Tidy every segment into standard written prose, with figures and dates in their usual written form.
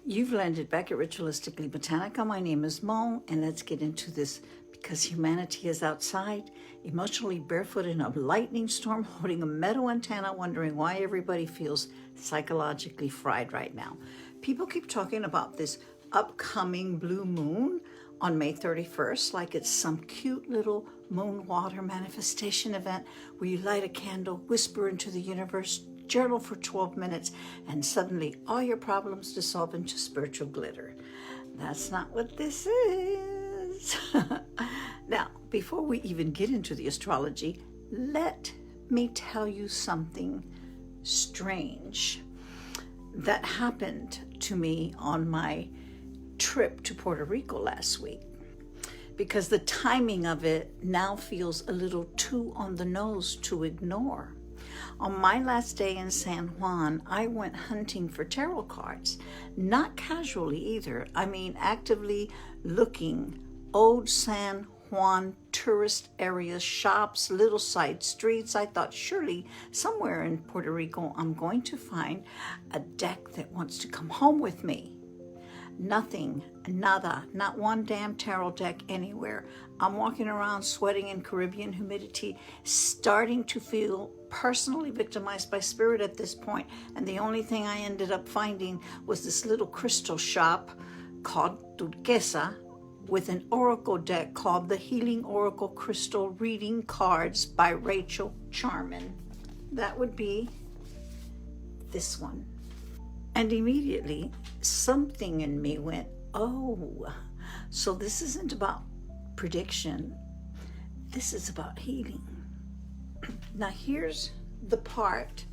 You've landed back at Ritualistically Botanica. My name is Mo, and let's get into this because humanity is outside, emotionally barefoot in a lightning storm, holding a metal antenna, wondering why everybody feels psychologically fried right now. People keep talking about this upcoming blue moon on May 31st, like it's some cute little moon water manifestation event where you light a candle, whisper into the universe, journal for 12 minutes, and suddenly all your problems dissolve into spiritual glitter. That's not what this is. Now, before we even get into the astrology, let me tell you something strange that happened to me on my trip to Puerto Rico last week, because the timing of it now feels a little too on the nose to ignore. On my last day in San Juan, I went hunting for tarot cards. Not casually either. I mean, actively looking. Old San Juan tourist areas, shops, little side streets. I thought surely somewhere in Puerto Rico I'm going to find a deck that wants to come home with me. Nothing, nada, not one damn tarot deck anywhere. I'm walking around sweating in Caribbean humidity, starting to feel personally victimized by spirit at this point. And the only thing I ended up finding was this little crystal shop called Turquesa with an oracle deck called the Healing Oracle Crystal Reading Cards by Rachel Charman. That would be this one. And immediately, something in me went, oh, so this isn't about prediction. This is about healing. Now, here's the part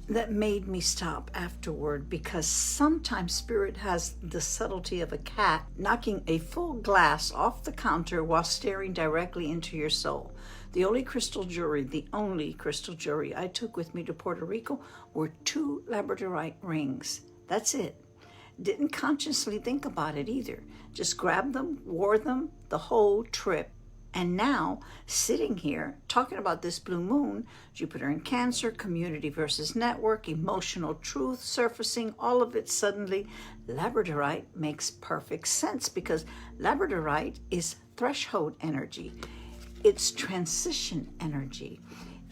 that made me stop afterward, because sometimes spirit has the subtlety of a cat knocking a full glass off the counter while staring directly into your soul. The only crystal jewelry I took with me to Puerto Rico were 2 labradorite rings. That's it. Didn't consciously think about it either. Just grabbed them, wore them the whole trip. And now, sitting here, talking about this blue moon, Jupiter in Cancer, community versus network, emotional truth surfacing, all of it suddenly, labradorite makes perfect sense, because labradorite is threshold energy. It's transition energy.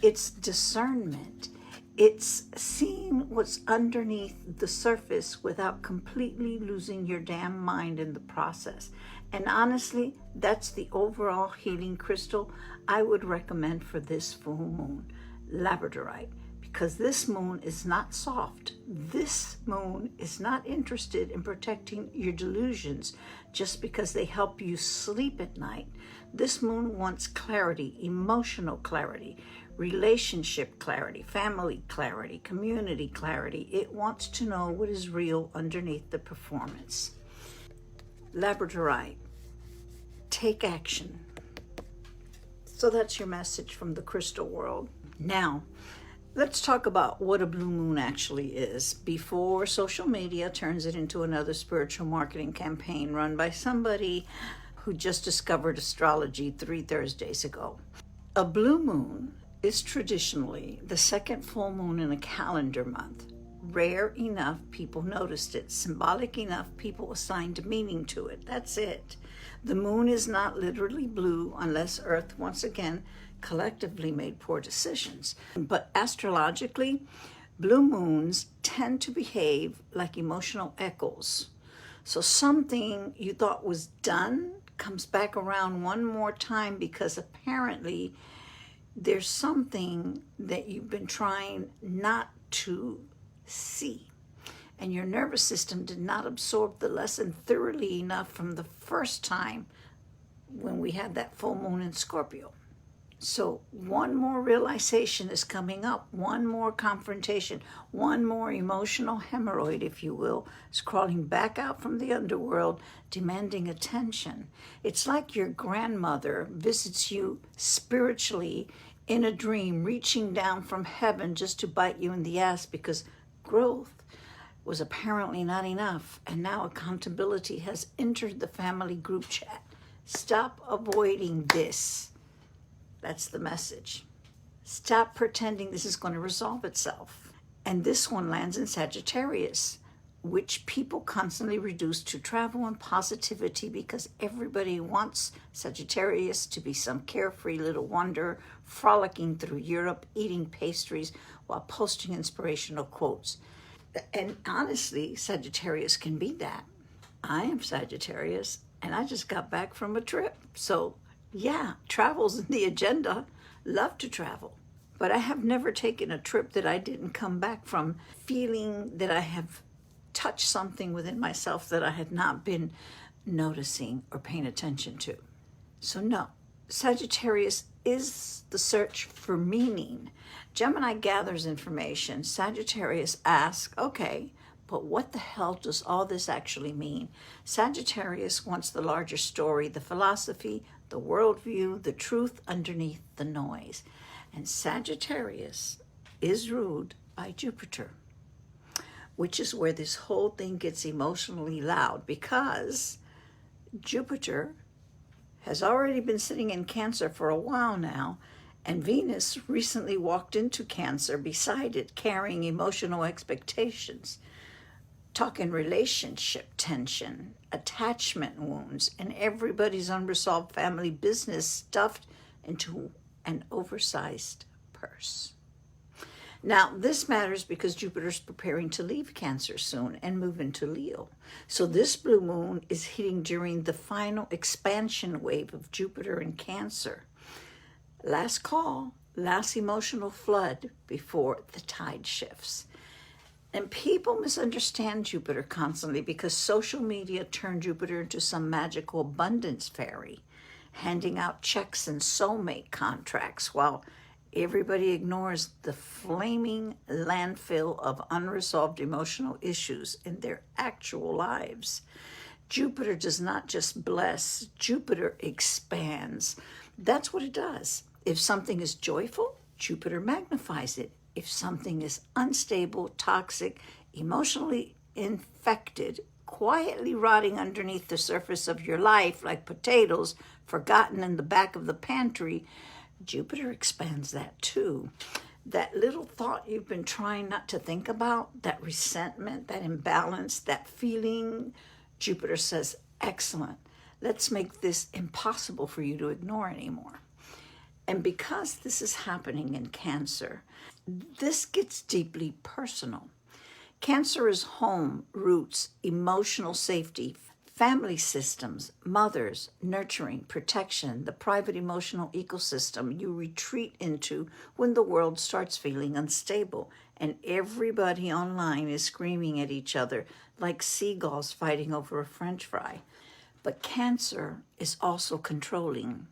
It's discernment. It's seeing what's underneath the surface without completely losing your damn mind in the process. And honestly, that's the overall healing crystal I would recommend for this full moon, labradorite, because this moon is not soft. This moon is not interested in protecting your delusions just because they help you sleep at night. This moon wants clarity, emotional clarity, relationship clarity, family clarity, community clarity. It wants to know what is real underneath the performance. Labradorite, take action. So that's your message from the crystal world. Now, let's talk about what a blue moon actually is before social media turns it into another spiritual marketing campaign run by somebody who just discovered astrology 3 Thursdays ago. A blue moon is traditionally the second full moon in a calendar month. Rare enough people noticed it. Symbolic enough people assigned meaning to it. That's it. The moon is not literally blue unless Earth once again collectively made poor decisions. But astrologically, blue moons tend to behave like emotional echoes. So something you thought was done comes back around one more time, because apparently there's something that you've been trying not to see, and your nervous system did not absorb the lesson thoroughly enough from the first time when we had that full moon in Scorpio. So one more realization is coming up, one more confrontation, one more emotional hemorrhoid, if you will, is crawling back out from the underworld, demanding attention. It's like your grandmother visits you spiritually in a dream, reaching down from heaven just to bite you in the ass because growth was apparently not enough, and now accountability has entered the family group chat. Stop avoiding this. That's the message. Stop pretending this is going to resolve itself. And this one lands in Sagittarius. which people constantly reduce to travel and positivity because everybody wants Sagittarius to be some carefree little wonder, frolicking through Europe, eating pastries while posting inspirational quotes. And honestly, Sagittarius can be that. I am Sagittarius, and I just got back from a trip. So yeah, travel's in the agenda. Love to travel. But I have never taken a trip that I didn't come back from feeling that I have touched something within myself that I had not been noticing or paying attention to. So no, Sagittarius is the search for meaning. Gemini gathers information. Sagittarius asks, okay, but what the hell does all this actually mean? Sagittarius wants the larger story, the philosophy, the worldview, the truth underneath the noise. And Sagittarius is ruled by Jupiter, which is where this whole thing gets emotionally loud, because Jupiter has already been sitting in Cancer for a while now, and Venus recently walked into Cancer beside it, carrying emotional expectations, talking relationship tension, attachment wounds, and everybody's unresolved family business stuffed into an oversized purse. Now, this matters because Jupiter's preparing to leave Cancer soon and move into Leo. So this blue moon is hitting during the final expansion wave of Jupiter in Cancer. Last call, last emotional flood before the tide shifts. And people misunderstand Jupiter constantly because social media turned Jupiter into some magical abundance fairy, handing out checks and soulmate contracts while everybody ignores the flaming landfill of unresolved emotional issues in their actual lives. Jupiter does not just bless, Jupiter expands. That's what it does. If something is joyful, Jupiter magnifies it. If something is unstable, toxic, emotionally infected, quietly rotting underneath the surface of your life like potatoes forgotten in the back of the pantry, Jupiter expands that too. That little thought you've been trying not to think about, that resentment, that imbalance, that feeling, Jupiter says, excellent. Let's make this impossible for you to ignore anymore. And because this is happening in Cancer, this gets deeply personal. Cancer is home, roots, emotional safety, family systems, mothers, nurturing, protection, the private emotional ecosystem you retreat into when the world starts feeling unstable and everybody online is screaming at each other like seagulls fighting over a French fry. But Cancer is also controlling.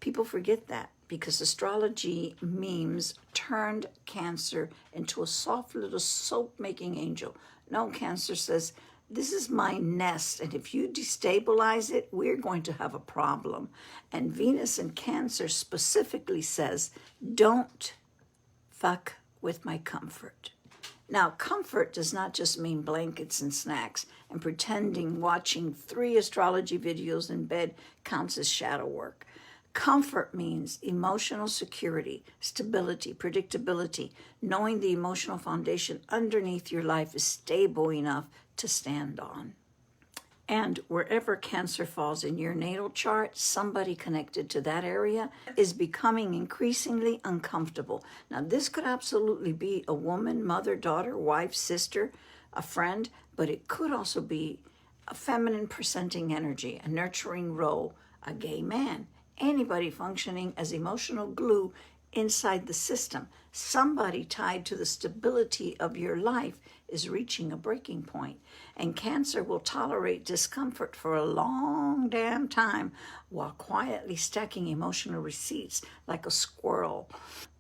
People forget that because astrology memes turned Cancer into a soft little soap-making angel. No, Cancer says, this is my nest, and if you destabilize it, we're going to have a problem. And Venus in Cancer specifically says, don't fuck with my comfort. Now, comfort does not just mean blankets and snacks, and pretending watching 3 astrology videos in bed counts as shadow work. Comfort means emotional security, stability, predictability, knowing the emotional foundation underneath your life is stable enough to stand on. And wherever Cancer falls in your natal chart, somebody connected to that area is becoming increasingly uncomfortable. Now, this could absolutely be a woman, mother, daughter, wife, sister, a friend, but it could also be a feminine presenting energy, a nurturing role, a gay man, anybody functioning as emotional glue inside the system. Somebody tied to the stability of your life is reaching a breaking point. And Cancer will tolerate discomfort for a long damn time while quietly stacking emotional receipts like a squirrel,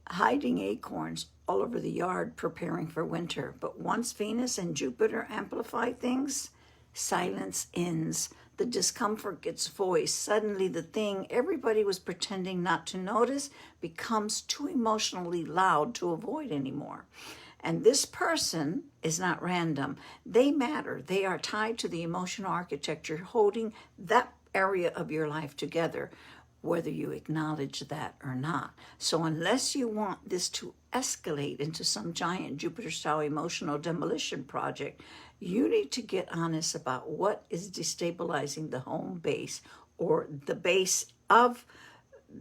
hiding acorns all over the yard preparing for winter. But once Venus and Jupiter amplify things, silence ends. The discomfort gets voice. Suddenly the thing everybody was pretending not to notice becomes too emotionally loud to avoid anymore. And this person is not random. They matter. They are tied to the emotional architecture holding that area of your life together, whether you acknowledge that or not. So unless you want this to escalate into some giant Jupiter-style emotional demolition project, You need to get honest about what is destabilizing the home base or the base of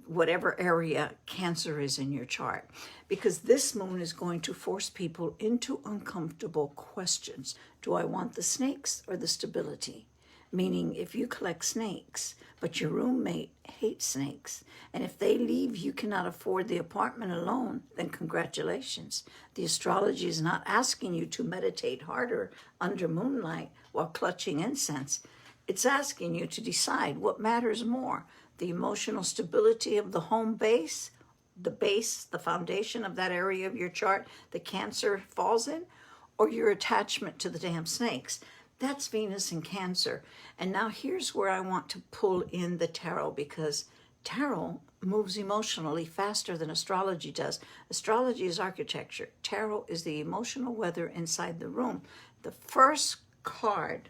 whatever area Cancer is in your chart, because this moon is going to force people into uncomfortable questions. Do I want the snakes or the stability? Meaning, if you collect snakes, but your roommate hates snakes, and if they leave, you cannot afford the apartment alone, then congratulations. The astrology is not asking you to meditate harder under moonlight while clutching incense. It's asking you to decide what matters more, the emotional stability of the home base, the foundation of that area of your chart that Cancer falls in, or your attachment to the damn snakes. That's Venus in Cancer. And now here's where I want to pull in the tarot, because tarot moves emotionally faster than astrology does. Astrology is architecture. Tarot is the emotional weather inside the room. The first card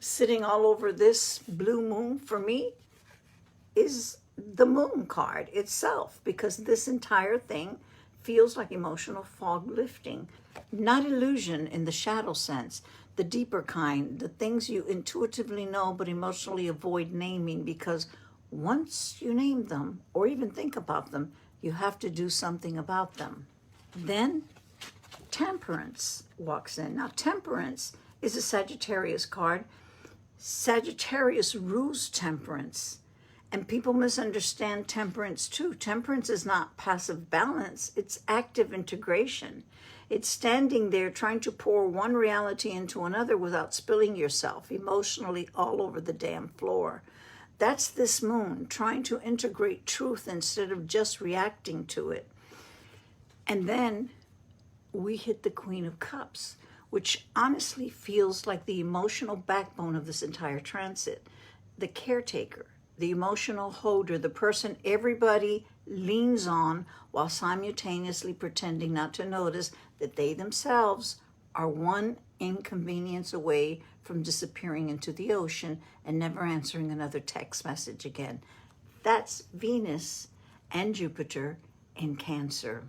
sitting all over this blue moon for me is the moon card itself, because this entire thing feels like emotional fog lifting, not illusion in the shadow sense, the deeper kind, the things you intuitively know but emotionally avoid naming, because once you name them or even think about them, you have to do something about them. Then Temperance walks in. Now, Temperance is a Sagittarius card. Sagittarius rules Temperance. And people misunderstand Temperance too. Temperance is not passive balance, it's active integration. It's standing there trying to pour one reality into another without spilling yourself emotionally all over the damn floor. That's this moon, trying to integrate truth instead of just reacting to it. And then we hit the Queen of Cups, which honestly feels like the emotional backbone of this entire transit. The caretaker, the emotional holder, the person everybody leans on while simultaneously pretending not to notice that they themselves are one inconvenience away from disappearing into the ocean and never answering another text message again. That's Venus and Jupiter in Cancer.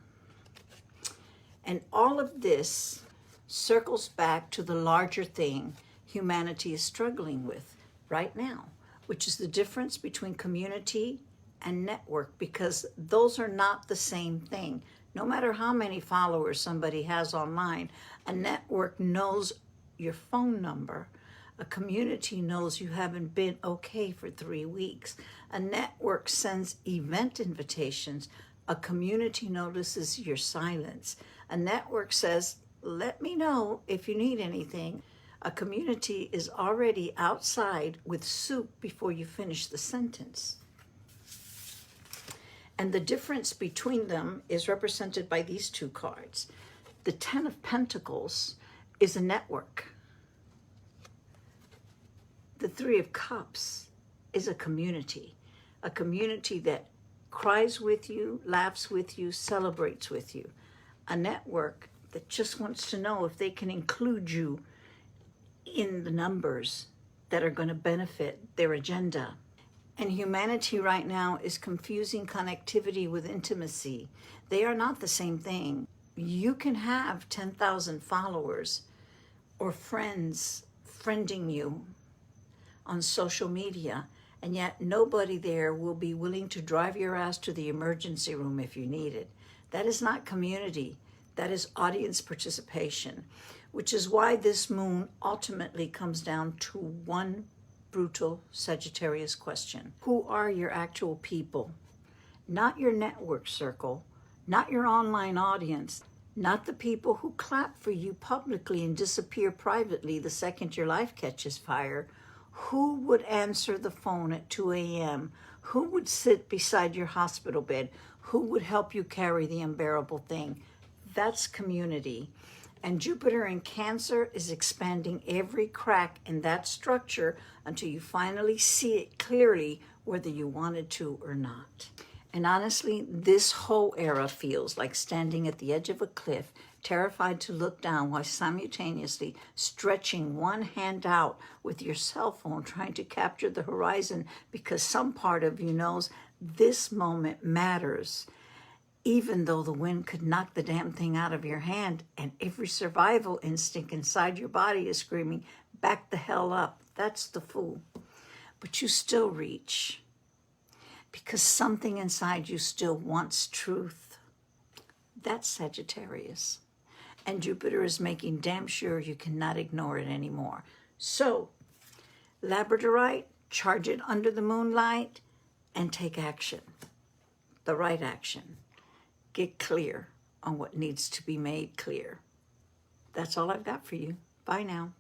And all of this circles back to the larger thing humanity is struggling with right now, which is the difference between community and network, because those are not the same thing. No matter how many followers somebody has online, a network knows your phone number. A community knows you haven't been okay for 3 weeks. A network sends event invitations. A community notices your silence. A network says, let me know if you need anything. A community is already outside with soup before you finish the sentence. And the difference between them is represented by these two cards. The Ten of Pentacles is a network. The Three of Cups is a community that cries with you, laughs with you, celebrates with you. A network that just wants to know if they can include you in the numbers that are going to benefit their agenda. And humanity right now is confusing connectivity with intimacy. They are not the same thing. You can have 10,000 followers or friends friending you on social media, and yet nobody there will be willing to drive your ass to the emergency room if you need it. That is not community. That is audience participation, which is why this moon ultimately comes down to one brutal Sagittarius question. Who are your actual people? Not your network circle, not your online audience, not the people who clap for you publicly and disappear privately the second your life catches fire. Who would answer the phone at 2 a.m.? Who would sit beside your hospital bed? Who would help you carry the unbearable thing? That's community. And Jupiter in Cancer is expanding every crack in that structure until you finally see it clearly, whether you wanted to or not. And honestly, this whole era feels like standing at the edge of a cliff, terrified to look down while simultaneously stretching one hand out with your cell phone, trying to capture the horizon because some part of you knows this moment matters. even though the wind could knock the damn thing out of your hand, and every survival instinct inside your body is screaming, back the hell up. That's the fool. But you still reach because something inside you still wants truth. That's Sagittarius. And Jupiter is making damn sure you cannot ignore it anymore. So, Labradorite, charge it under the moonlight and take action. The right action. Get clear on what needs to be made clear. That's all I've got for you. Bye now.